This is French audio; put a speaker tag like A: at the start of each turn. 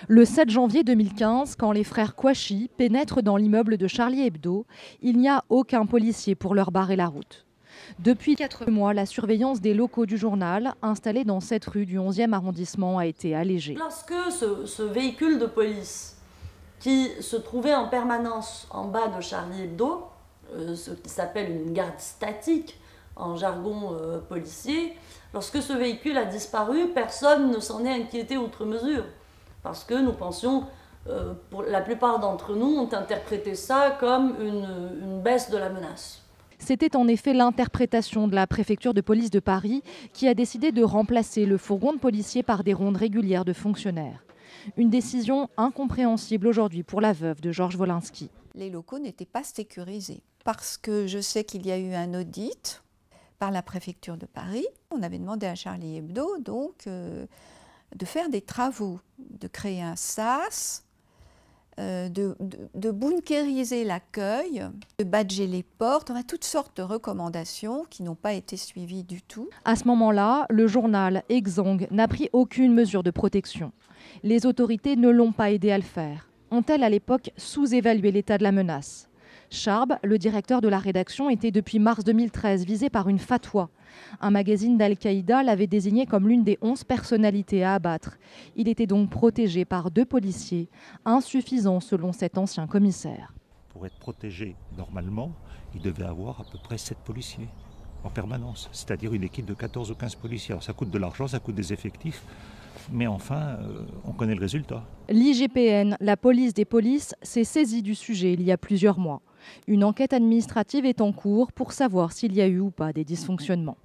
A: Le 7 janvier 2015, quand les frères Kouachi pénètrent dans l'immeuble de Charlie Hebdo, il n'y a aucun policier pour leur barrer la route. Depuis 4 mois, la surveillance des locaux du journal, installés dans cette rue du 11e arrondissement, a été allégée.
B: Lorsque ce véhicule de police, qui se trouvait en permanence en bas de Charlie Hebdo, ce qui s'appelle une garde statique en jargon policier, lorsque ce véhicule a disparu, personne ne s'en est inquiété outre mesure. Parce que nous pensions, pour la plupart d'entre nous, ont interprété ça comme une baisse de la menace.
A: C'était en effet l'interprétation de la préfecture de police de Paris qui a décidé de remplacer le fourgon de policiers par des rondes régulières de fonctionnaires. Une décision incompréhensible aujourd'hui pour la veuve de Georges Wolinski.
C: Les locaux n'étaient pas sécurisés parce que je sais qu'il y a eu un audit par la préfecture de Paris. On avait demandé à Charlie Hebdo donc de faire des travaux, de créer un sas, de bunkériser l'accueil, de badger les portes, enfin toutes sortes de recommandations qui n'ont pas été suivies du tout.
A: À ce moment-là, le journal Exang n'a pris aucune mesure de protection. Les autorités ne l'ont pas aidé à le faire. Ont-elles à l'époque sous-évalué l'état de la menace ? Charb, le directeur de la rédaction, était depuis mars 2013 visé par une fatwa. Un magazine d'Al-Qaïda l'avait désigné comme l'une des 11 personnalités à abattre. Il était donc protégé par 2 policiers, insuffisant selon cet ancien commissaire.
D: Pour être protégé normalement, il devait avoir à peu près 7 policiers en permanence, c'est-à-dire une équipe de 14 ou 15 policiers. Alors ça coûte de l'argent, ça coûte des effectifs, mais enfin, on connaît le résultat.
A: L'IGPN, la police des polices, s'est saisie du sujet il y a plusieurs mois. Une enquête administrative est en cours pour savoir s'il y a eu ou pas des dysfonctionnements.